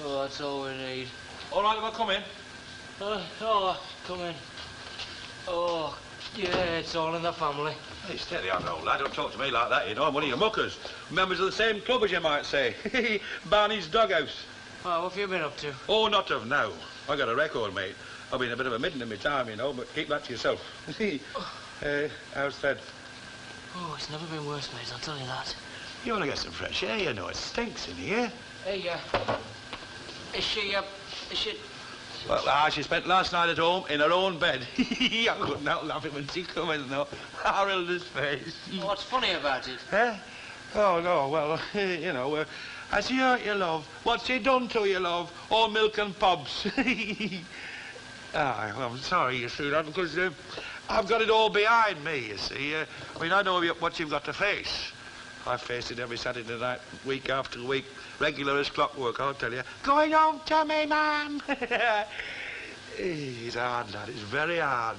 Oh, that's all we need. All right, we'll come in. Come in. Oh, yeah, it's all in the family. Hey, steady on, old lad. Don't talk to me like that, you know. I'm one of your muckers. Members of the same club, as you might say. Barney's Doghouse. Oh, what have you been up to? Oh, not of now. I got a record, mate. I've been a bit of a midden in my time, you know, but keep that to yourself. How's Fred? Oh, it's never been worse, mate, I'll tell you that. You want to get some fresh air, you know. It stinks in here. Hey, is she... Well, she spent last night at home in her own bed. I couldn't help laughing when she come in, though. Harold's face. What's funny about it? Oh, no, well, you know, has she hurt you, love? What's she done to you, love? All milk and pobs. I'm sorry, you see that, because I've got it all behind me, you see. I mean, I know what you've got to face. I face it every Saturday night, week after week, regular as clockwork, I'll tell you. Going home to me, ma'am. It's hard, lad. It's very hard.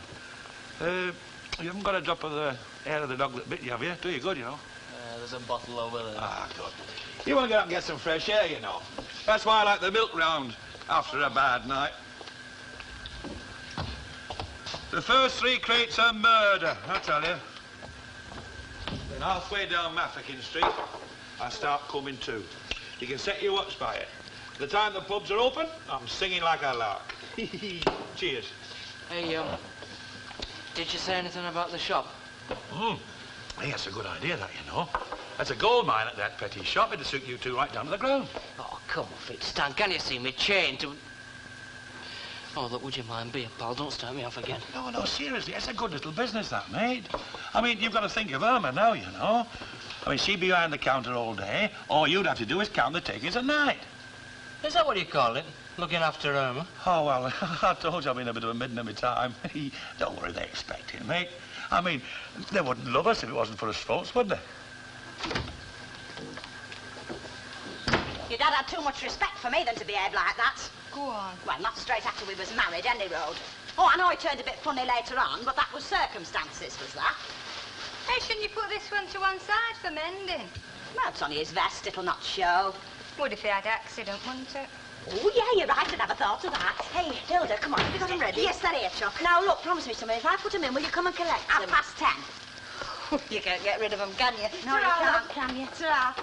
You haven't got a drop of the hair of the dog that bit you, have you? Do you good, you know? There's a bottle over there. Ah, good. You want to get out and get some fresh air, you know. That's why I like the milk round after a bad night. The first 3 crates are murder, I tell you. Then halfway down Mafeking Street, I start coming to. You can set your watch by it. The time the pubs are open, I'm singing like a lark. Cheers. Hey, did you say anything about the shop? Hey, that's a good idea, that, you know. That's a gold mine at that petty shop. It'll suit you two right down to the ground. Oh, come off it, Stan. Can you see me chained to... Oh, look, would you mind being, pal? Don't start me off again. No, seriously. It's a good little business, that, mate. I mean, you've got to think of Irma now, you know. I mean, she'd be behind the counter all day. All you'd have to do is count the takings at night. Is that what you call it? Looking after Irma? Oh, well, I told you I've been a bit of a midden of my time. Don't worry, they expect it, mate. I mean, they wouldn't love us if it wasn't for us folks, would they? Your dad had too much respect for me than to behave like that. Go on. Well, not straight after we was married, any road. Oh, I know he turned a bit funny later on, but that was circumstances, was that? Hey, shouldn't you put this one to one side for mending? Well, it's only his vest, it'll not show. Would if he had accident, wouldn't it? Oh, yeah, you're right, I'd never thought of that. Hey, Hilda, come on, have you got them ready? Yes, they're here, Chuck. Now, look, promise me something. If I put them in, will you come and collect them? 10:30. You can't get rid of them, can you? No, you can't, can you? Ta-ra.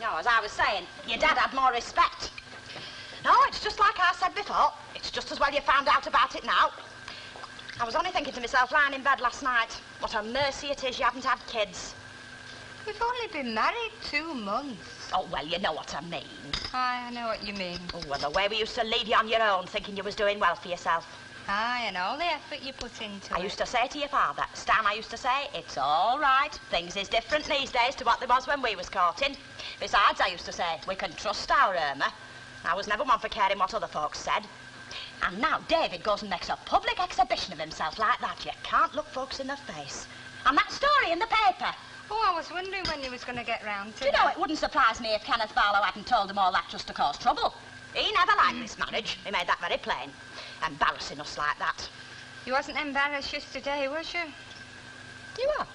No, as I was saying, your dad had more respect. No, it's just like I said before. It's just as well you found out about it now. I was only thinking to myself lying in bed last night, what a mercy it is you haven't had kids. We've only been married 2 months. Oh, well, you know what I mean. Aye, I know what you mean. Oh, well, the way we used to leave you on your own, thinking you was doing well for yourself. Aye, and all the effort you put into it. I used to say to your father, Stan, I used to say, it's all right. Things is different these days to what they was when we was courting. Besides, I used to say, we can trust our Irma. I was never one for caring what other folks said. And now David goes and makes a public exhibition of himself like that. You can't look folks in the face. And that story in the paper. Oh, I was wondering when he was going to get round to Do you know, it wouldn't surprise me if Kenneth Barlow hadn't told him all that just to cause trouble. He never liked this marriage. He made that very plain. Embarrassing us like that. You wasn't embarrassed yesterday, was you? You are?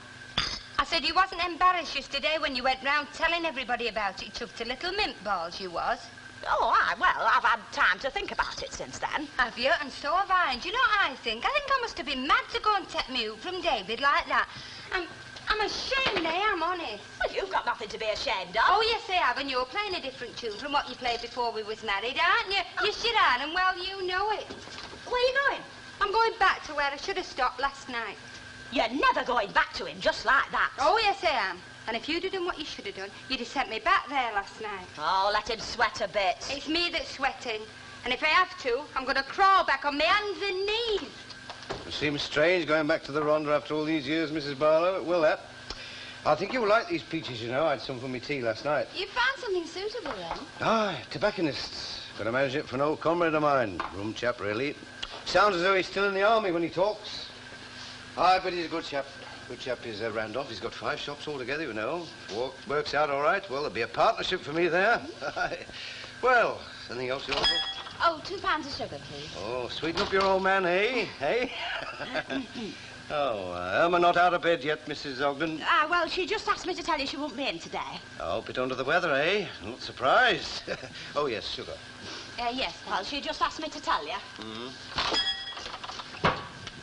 I said you wasn't embarrassed yesterday when you went round telling everybody about it. Took to little mint balls, you was. Oh, well, I've had time to think about it since then. Have you? And so have I. And do you know what I think? I think I must have been mad to go and take me out from David like that. I'm ashamed, I'm honest. Well, you've got nothing to be ashamed of. Oh, yes, I have, and you're playing a different tune from what you played before we was married, aren't you? You sure are, and well, you know it. Where are you going? I'm going back to where I should have stopped last night. You're never going back to him just like that. Oh, yes, I am. And if you'd have done what you should have done, you'd have sent me back there last night. Oh, let him sweat a bit. It's me that's sweating. And if I have to, I'm going to crawl back on my hands and knees. It seems strange going back to the Rhondda after all these years, Mrs. Barlow. It will, that. I think you will like these peaches, you know. I had some for my tea last night. You found something suitable, then? Aye, tobacconists. Got to manage it for an old comrade of mine. Rum chap, really. Sounds as though he's still in the army when he talks. Aye, but he's a good chap. Good chap is Randolph. He's got 5 shops altogether, you know. Works out all right. Well, there'll be a partnership for me there. Well, anything else you want? Oh, £2 of sugar, please. Oh, sweeten up your old man, eh? Hey? Oh, Irma not out of bed yet, Mrs. Ogden? Well, she just asked me to tell you she won't be in today. Oh, a bit under the weather, eh? Not surprised. Oh, yes, sugar. Yes, well, she just asked me to tell you.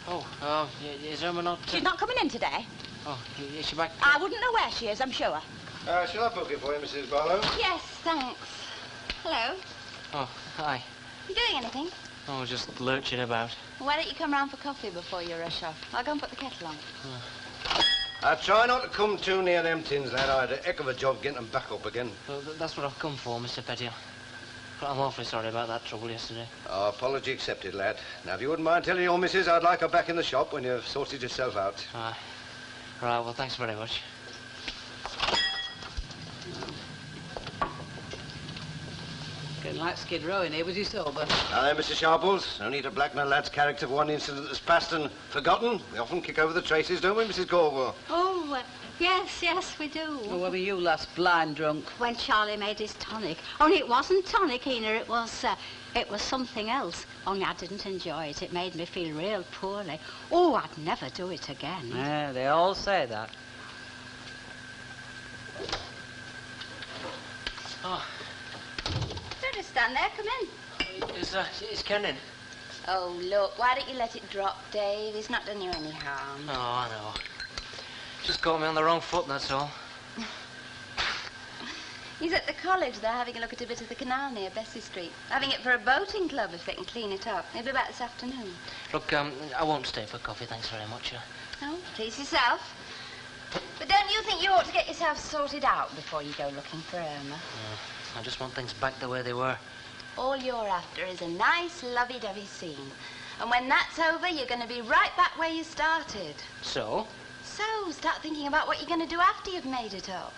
Oh, is Irma not... She's not coming in today. Oh, is she back? I wouldn't know where she is, I'm sure. Shall I book it for you, Mrs. Barlow? Yes, thanks. Hello. Oh, hi. You doing anything? Oh, just lurching about. Why don't you come round for coffee before you rush off? I'll go and put the kettle on. Try not to come too near them tins, lad. I had a heck of a job getting them back up again. Well, that's what I've come for, Mr. Pettier. But I'm awfully sorry about that trouble yesterday. Oh, apology accepted, lad. Now, if you wouldn't mind telling your missus I'd like her back in the shop when you've sorted yourself out. Right, well, thanks very much. Getting like Skid Row in here, was you sober? Now then, Mr. Sharples, no need to blackmail a lad's character for one incident that's past and forgotten. We often kick over the traces, don't we, Mrs. Corwell? Oh, yes, we do. Well, where were you last blind drunk? When Charlie made his tonic. Only it wasn't tonic, Ena, it was something else. Only I didn't enjoy it. It made me feel real poorly. Oh, I'd never do it again. Yeah, they all say that. Oh, Don't just stand there, come in. is Ken in? Oh, look, why don't you let it drop, Dave? He's not done you any harm. No, I know. Just caught me on the wrong foot, that's all. He's at the college. They're having a look at a bit of the canal near Bessie Street. Having it for a boating club if they can clean it up. He'll be back this afternoon. Look, I won't stay for coffee, thanks very much. Oh, please yourself. But don't you think you ought to get yourself sorted out before you go looking for Irma? I just want things back the way they were. All you're after is a nice, lovey-dovey scene. And when that's over, you're going to be right back where you started. So? So, start thinking about what you're going to do after you've made it up.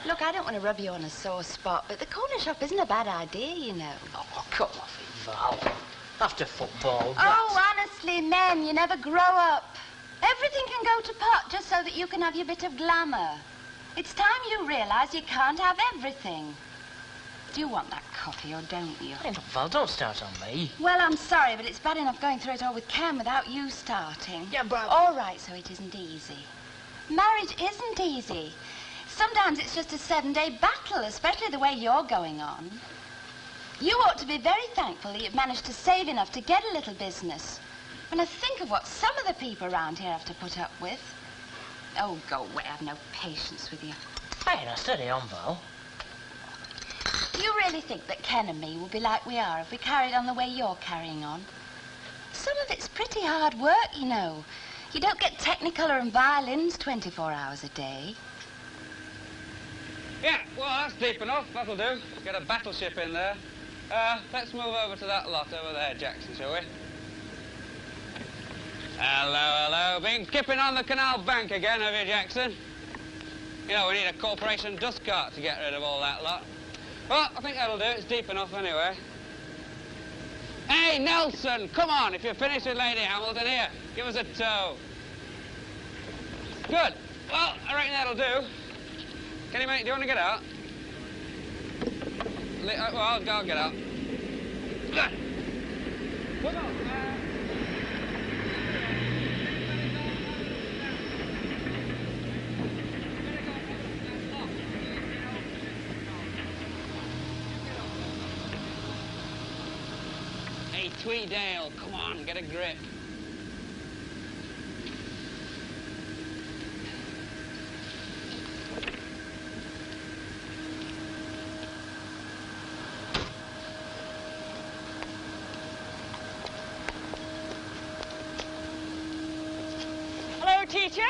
Look, I don't want to rub you on a sore spot, but the corner shop isn't a bad idea, you know. Oh, come off it, Val. After football, Oh, honestly, men, you never grow up. Everything can go to pot just so that you can have your bit of glamour. It's time you realise you can't have everything. Do you want that coffee or don't you? Hey, look, Val, don't start on me. Well, I'm sorry, but it's bad enough going through it all with Ken without you starting. Yeah, but... All right, so it isn't easy. Marriage isn't easy. Sometimes it's just a 7-day battle, especially the way you're going on. You ought to be very thankful that you've managed to save enough to get a little business. When I think of what some of the people around here have to put up with. Oh, go away. I've no patience with you. Hey, now, steady on, Val. Do you really think that Ken and me will be like we are if we carried on the way you're carrying on? Some of it's pretty hard work, you know. You don't get Technicolor and violins 24 hours a day. Yeah, well, that's deep enough. That'll do. Get a battleship in there. Let's move over to that lot over there, Jackson, shall we? Hello. Been kipping on the canal bank again, have you, Jackson? You know, we need a corporation dust cart to get rid of all that lot. Well, I think that'll do. It's deep enough anyway. Hey, Nelson, come on. If you're finished with Lady Hamilton, here, give us a tow. Good. Well, I reckon that'll do. Can you make... Do you want to get out? Well, I'll get out. Good. Come on. Hey, Tweedale, come on, get a grip. Hello, teacher.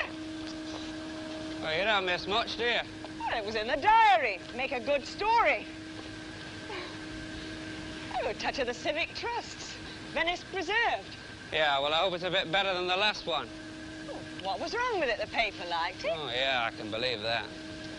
Well, you don't miss much, do you? Well, it was in the diary. Make a good story. Oh, a touch of the civic trusts. Venice preserved. Yeah, well, I hope it's a bit better than the last one. Oh, what was wrong with it? The paper liked it. Oh, yeah, I can believe that.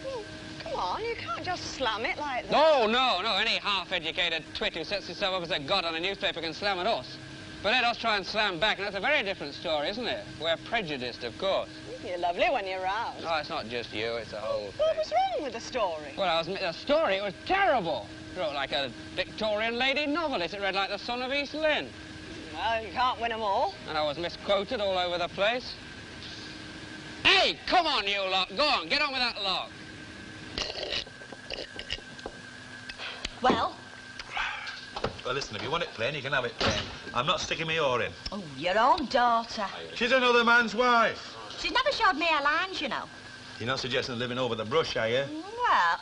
Oh, come on, you can't just slam it like that. No. Any half-educated twit who sets himself up as a god on a newspaper can slam at us. But let us try and slam back, and that's a very different story, isn't it? We're prejudiced, of course. You're lovely when you're roused. Oh, it's not just you, it's the whole thing. What was wrong with the story? Well, the story, it was terrible. It wrote like a Victorian lady novelist. It read like The Son of East Lynne. Well, you can't win them all. And I was misquoted all over the place. Hey, come on, you lot. Go on, get on with that log. Well? Well, listen, if you want it plain, you can have it plain. I'm not sticking my oar in. Oh, your own daughter. She's another man's wife. She's never showed me her lines, you know. You're not suggesting living over the brush, are you? Well,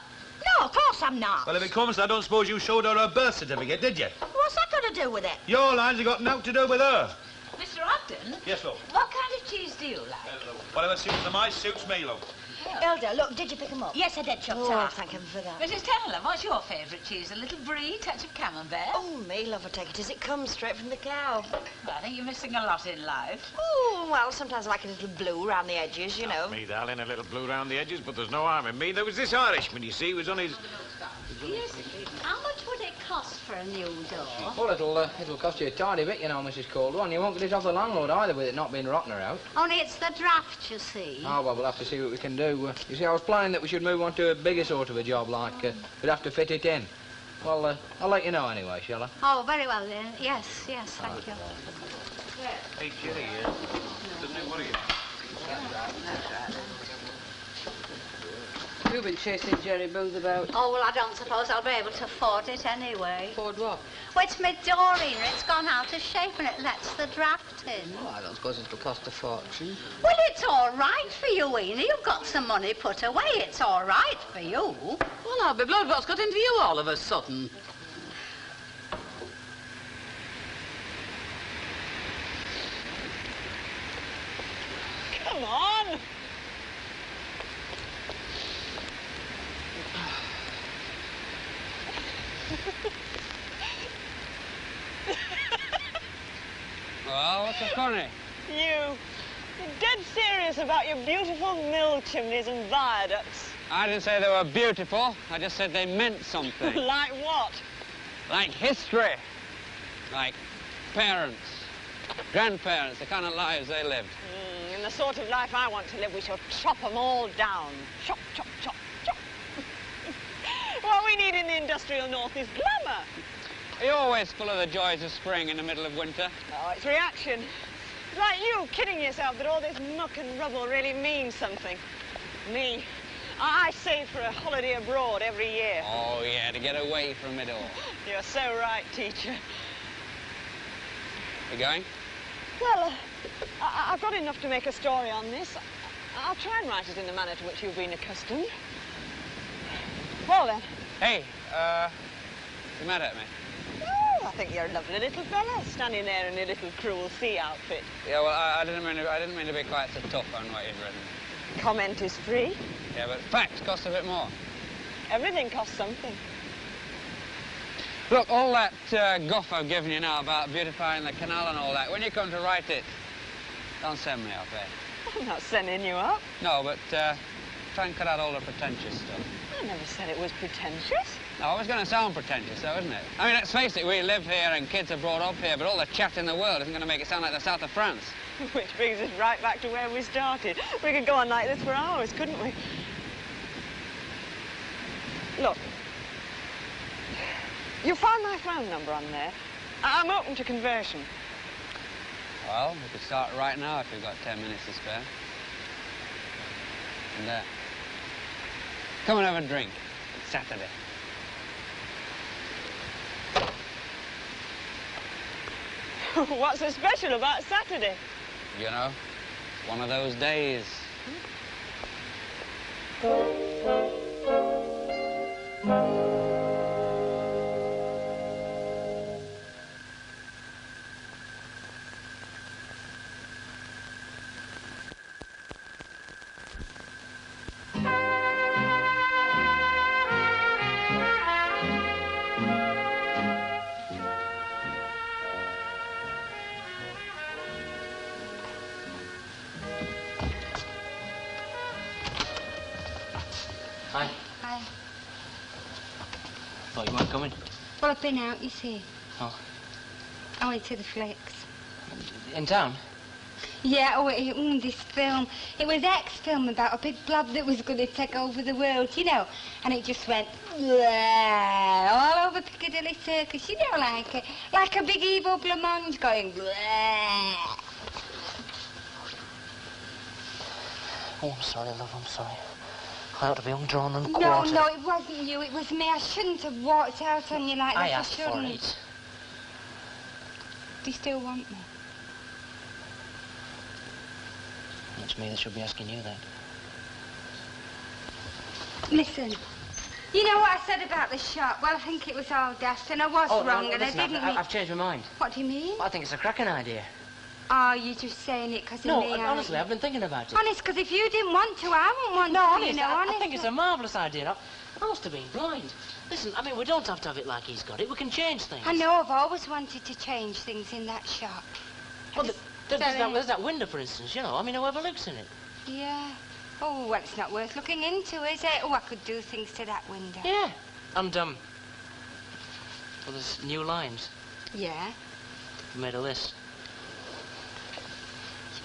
no, of course I'm not. Well, if it comes, I don't suppose you showed her birth certificate, did you? What's that got to do with it? Your lines have got nothing to do with her. Mr. Ogden? Yes, love. What kind of cheese do you like? Whatever suits the mice suits me, love. Hilda, look, did you pick them up? Yes, I did, Chuck. Oh, thank him for that. Mrs. Taylor, what's your favourite cheese? A little brie, touch of camembert? Oh, me, love, I take it as it comes, straight from the cow. Well, I think you're missing a lot in life. Oh, well, sometimes I like a little blue round the edges, you know. Me, darling, a little blue round the edges, but there's no harm in me. There was this Irishman, you see, who was on his... Yes. How much would it cost for a new door? Well, it'll cost you a tidy bit, you know, Mrs. Caldwell. You won't get it off the landlord either, with it not being rotten or out. Only it's the draft, you see. Oh, well, we'll have to see what we can do. You see, I was planning that we should move on to a bigger sort of a job, like, we'd have to fit it in. Well, I'll let you know anyway, shall I? Oh, very well then. Yes, thank you. Hey, Jerry, doesn't it worry you? You've been chasing Jerry Booth about. Oh, well, I don't suppose I'll be able to afford it anyway. Afford what? Well, it's my door in. It's gone out of shape and it lets the draft in. Oh, I don't suppose it'll cost a fortune. Well, it's all right for you, Enid. You've got some money put away. It's all right for you. Well, I'll be blowed. What's got into you all of a sudden? Come on. Well, what's so funny? You're dead serious about your beautiful mill chimneys and viaducts. I didn't say they were beautiful. I just said they meant something. Like what? Like history. Like parents, grandparents, the kind of lives they lived. In the sort of life I want to live, we shall chop them all down. Chop, chop, chop, chop. What we need in the industrial north is glamour. You're always full of the joys of spring in the middle of winter. Oh, it's reaction. It's like you kidding yourself that all this muck and rubble really means something. Me, I save for a holiday abroad every year. Oh, yeah, to get away from it all. You're so right, teacher. You going? Well, I've got enough to make a story on this. I'll try and write it in the manner to which you've been accustomed. Well, then. Hey, you mad at me? Oh, I think you're a lovely little fella, standing there in your little cruel sea outfit. Yeah, well, I didn't mean to be quite so tough on what you'd written. Comment is free. Yeah, but facts cost a bit more. Everything costs something. Look, all that guff I've given you now about beautifying the canal and all that, when you come to write it, don't send me up, eh? I'm not sending you up. No, but try and cut out all the pretentious stuff. I never said it was pretentious. No, it was going to sound pretentious, though, isn't it? I mean, let's face it, we live here and kids are brought up here, but all the chat in the world isn't going to make it sound like the south of France. Which brings us right back to where we started. We could go on like this for hours, couldn't we? Look. You found my phone number on there. I'm open to conversion. Well, we could start right now if you've got 10 minutes to spare. And there. Come and have a drink. It's Saturday. What's so special about Saturday? You know, one of those days. Hi. Hi. Thought you weren't coming. Well, I've been out, you see. Oh. I went to the flicks. In town? Yeah, this film. It was X-film about a big blob that was going to take over the world, you know. And it just went all over the Piccadilly Circus, you know, like a big evil blancmange going bleh. Oh, I'm sorry, love, I'm sorry. I ought to be undrawn and No, quartered. no, it wasn't you, it was me. I shouldn't have walked out on you like that. I asked for shouldn't. it. Do you still want me? It's me that should be asking you that. Listen, you know what I said about the shop? Well, I think it was all daft, and I was wrong, no, and listen, I didn't mean... I've changed my mind. What do you mean? I think it's a cracking idea. Oh, you're just saying it because of me, honestly, I've been thinking about it. Honest, because if you didn't want to, I wouldn't want to, honest, you know, honest. I think it's a marvellous idea. I must have been blind. Listen, I mean, we don't have to have it like he's got it. We can change things. I know, I've always wanted to change things in that shop. Well, there's that window, for instance, you know. I mean, whoever looks in it. Yeah. Oh, well, it's not worth looking into, is it? Oh, I could do things to that window. Yeah. And, well, there's new lines. Yeah? I made a list.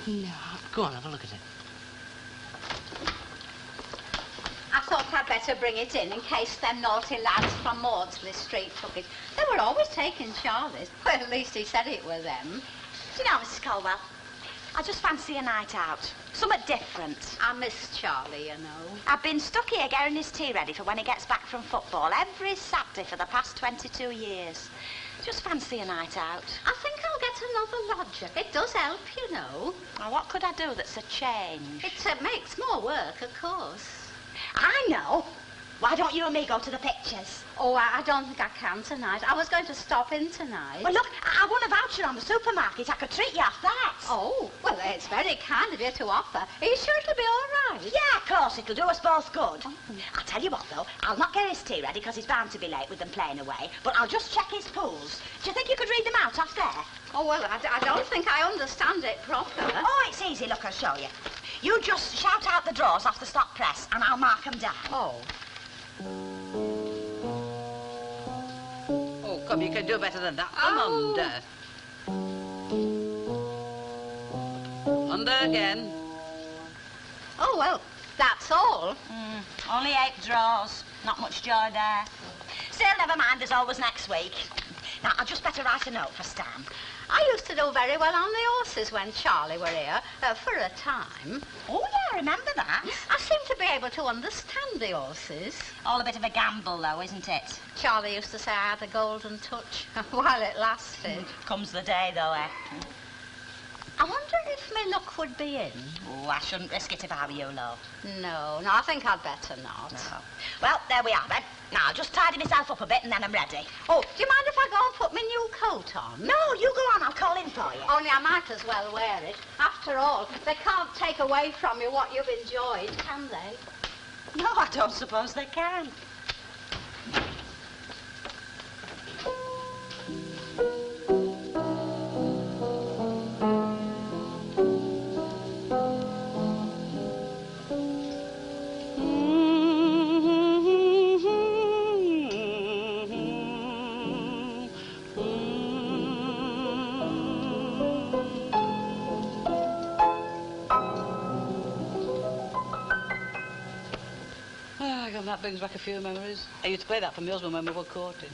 No. Go on, have a look at it. I thought I'd better bring it in case them naughty lads from Maudsley Street took it. They were always taking Charlie's. Well, at least he said it were them. Do you know, Mrs. Colwell, I just fancy a night out. Something different. I miss Charlie, you know. I've been stuck here getting his tea ready for when he gets back from football every Saturday for the past 22 years. Just fancy a night out. I think I'll get another lodger. It does help, you know. Now, what could I do that's a change? It makes more work, of course. I know. Why don't you and me go to the pictures? Oh, I don't think I can tonight. I was going to stop in tonight. Well, look, I won a voucher on the supermarket. I could treat you off that. Oh, well, it's very kind of you to offer. Are you sure it'll be all right? Yeah, of course. It'll do us both good. Oh. I'll tell you what, though. I'll not get his tea ready because he's bound to be late with them playing away. But I'll just check his pools. Do you think you could read them out off there? Oh, well, I don't think I understand it proper. Oh, it's easy. Look, I'll show you. You just shout out the draws off the stop press and I'll mark them down. Oh. Oh, come, you can do better than that. Come under. Under again. Oh, well, that's all. Only 8 draws. Not much joy there. Still, never mind. There's always next week. Now, I'd just better write a note for Stan. I used to do very well on the horses when Charlie were here, for a time. Oh, yeah, I remember that. I seem to be able to understand the horses. All a bit of a gamble, though, isn't it? Charlie used to say I had a golden touch while it lasted. Comes the day, though, eh? I wonder if my luck would be in. Oh, I shouldn't risk it if I were you, love. No, I think I'd better not. No. Well, there we are, then. Now, I'll just tidy myself up a bit and then I'm ready. Oh, do you mind if I go and put my new coat on? No, you go on. I'll call in for you. Only I might as well wear it. After all, they can't take away from you what you've enjoyed, can they? No, I don't suppose they can. That brings back a few memories. I used to play that for my husband when we were courting.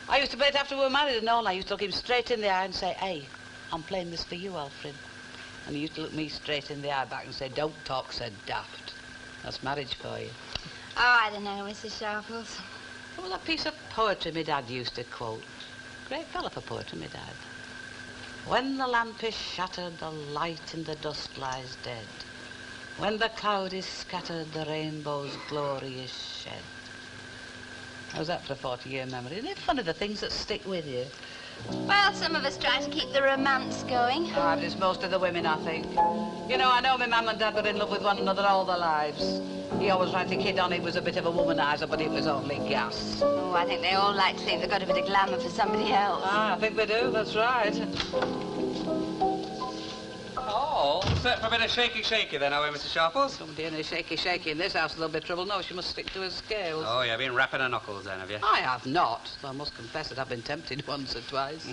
I used to play it after we were married and all. I used to look him straight in the eye and say, "Hey, I'm playing this for you, Alfred." And he used to look me straight in the eye back and say, "Don't talk so daft. That's marriage for you." Oh, I don't know, Mrs. Sharples. What was that piece of poetry my dad used to quote? Great fella for poetry, my dad. When the lamp is shattered, the light in the dust lies dead. When the cloud is scattered, the rainbow's glory is shed. How's that for a 40-year memory? Isn't it funny, the things that stick with you? Well, some of us try to keep the romance going. Ah, but it's most of the women, I think. You know, I know my mum and dad were in love with one another all their lives. He always tried to kid on he was a bit of a womanizer, but it was only gas. Oh, I think they all like to think they've got a bit of glamour for somebody else. Ah, I think they do, that's right. Oh, set for a bit of shaky then, are we, Mr. Sharples? Somebody in a shaky in this house, a little bit of trouble. No, she must stick to her scales. Oh, you've been rapping her knuckles then, have you? I have not, though I must confess that I've been tempted once or twice.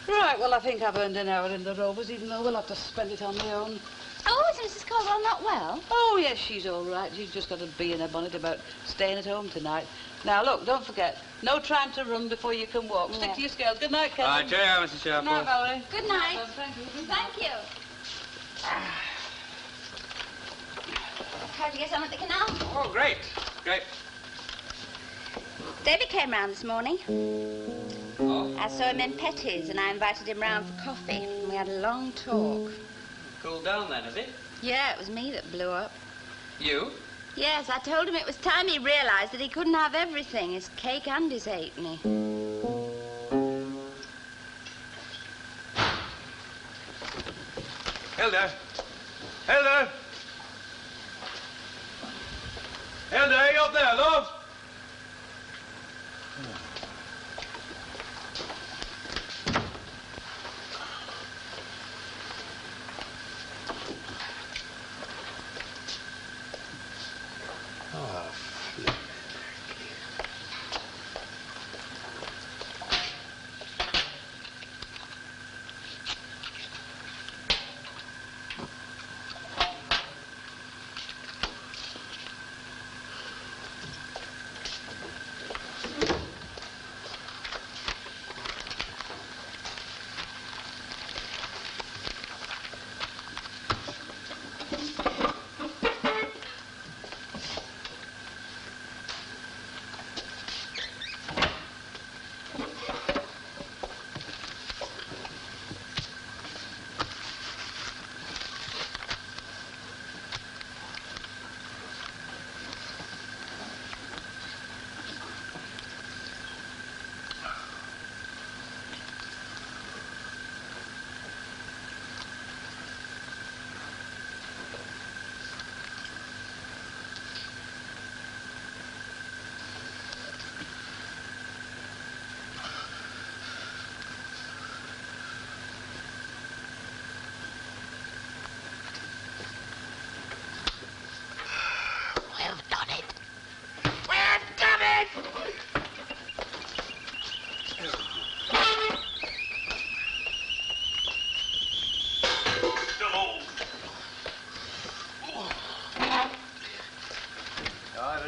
Right, well, I think I've earned an hour in the Rovers, even though we'll have to spend it on my own. Oh, is Mrs. Caldwell not well? Oh, yes, she's all right. She's just got a bee in her bonnet about staying at home tonight. Now, look, don't forget, no trying to run before you can walk. Stick to your scales. Good night, Kevin. Right, cheerio, Mr. Sharple. Good night, Valerie. Good night. Thank you. Thank you. How'd you get on at the canal? Oh, great. Great. David came round this morning. Oh, I saw him in Petty's and I invited him round for coffee. And we had a long talk. cooled down then, has it? Yeah, it was me that blew up. You? Yes, I told him it was time he realised that he couldn't have everything, his cake and his halfpenny. Hilda! Hilda! Hilda, are you up there, love?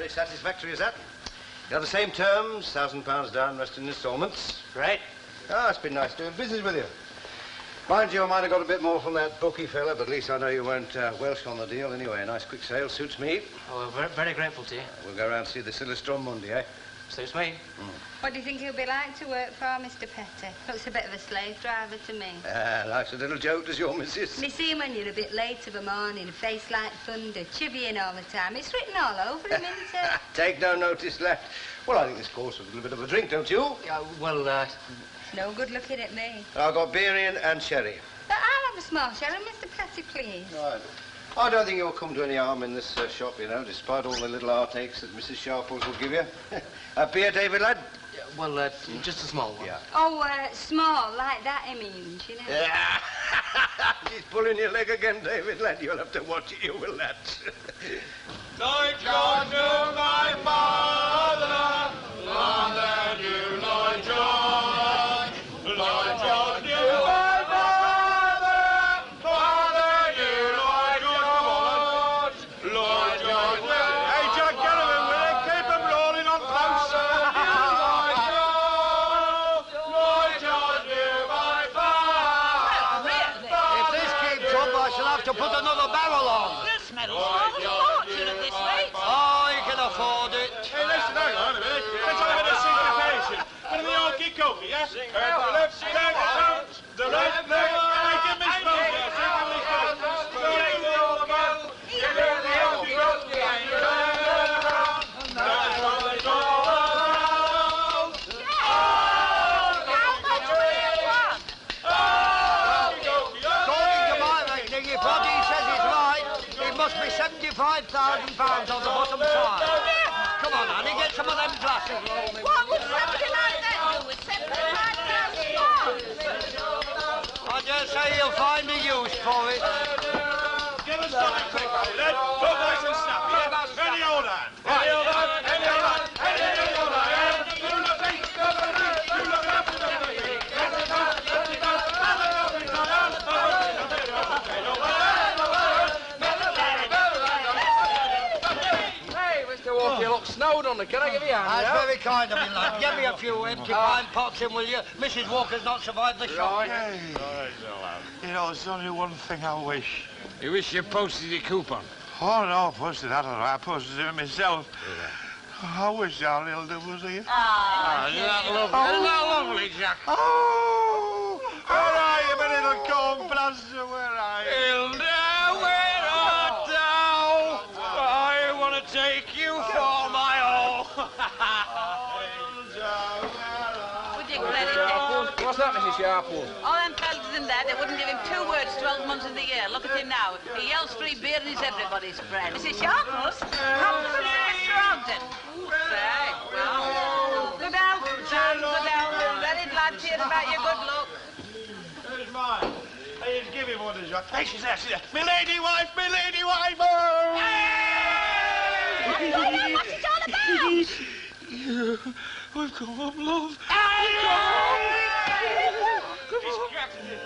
Satisfactory as that. You have the same terms, £1,000 down, rest in instalments. Great. Ah, it's been nice doing business with you. Mind you, I might have got a bit more from that bookie fella, but at least I know you weren't Welsh on the deal anyway. A nice quick sale suits me. Oh, we're very, very grateful to you. We'll go round and see the Silverstone on Monday, eh? Suits me. What do you think he'll be like to work for, Mr. Petty? Looks a bit of a slave driver to me. Likes a little joke, does your missus? Me see him when you're a bit late of a morning, face like thunder, chivying all the time. It's written all over him, isn't it? Take no notice, lad. Well, I think this course was a little bit of a drink, don't you? Well, No good looking at me. I've got beer in and sherry. But I'll have a small sherry, Mr. Petty, please. Right. I don't think you'll come to any harm in this shop, you know, despite all the little heartaches that Mrs. Sharples will give you. A beer, David, lad? well, just a small one. Yeah. Oh, small, like that, he means, you know. Yeah. She's pulling your leg again, David, lad. You'll have to watch it, you will, lad. Lloyd George knew my father, father knew Lloyd George. Lloyd George knew my father, father knew Lloyd George. Lloyd George knew. Hey, Jack, get him in with it. Keep him rolling on closer. Lloyd George knew my father. If this keeps up, I shall have to put another barrel on. This medal's worth a fortune at this rate. Oh, you can afford it. Hey, listen, hang on a minute. Let's have a bit of syncophation. Bit of the old gig-okey, yeah? The left leg out, the right leg. Hey, give me some there. Give me some. Slowly roll about. Give me the old gig-okey and you turn around. That's what it's all about. How much will you want? Oh, gig-okey, According to my reckoning, if what he says is right, it must be £75,000 on the bottom side. Come on, honey, get some of them glasses rolling. What would somebody like that do with £75,000? I dare say he'll find a use for it. give us something quick, lad. Go nice and snappy, yeah? Any old hand. Any old hand. Any old hand. Any old hand. You look at me. You look after the baby. on it. Can I give you a hand? That's now? very kind of you, lad. Get me a few empty pine pots in, will you? Mrs. Walker's not survived the shock. Hey. You know, there's only one thing I wish. You wish you posted your coupon? Oh, no, I posted that. I posted it myself. I wish our Hilda was here. Isn't that lovely? Isn't that lovely, Jack? Oh, where are you, my little corn plaster? Where are you? Hilda, where art thou? I want to take you for my all. Would you credit it? What's that, Mrs. Sharples? All them fellas in there, they wouldn't give him 2 words 12 months of the year. Look at him now. He yells free beer and he's everybody's friend. Mrs. Sharples? Mr. Ogden. Say, well, good health, son, good health. We're very glad to hear about your good luck. Where's mine? Hey, just give him one, Jack. Hey, she's there, she's there. Me lady wife, me lady wife! Oh! What's it all about? We've come up, love. He's cracked it.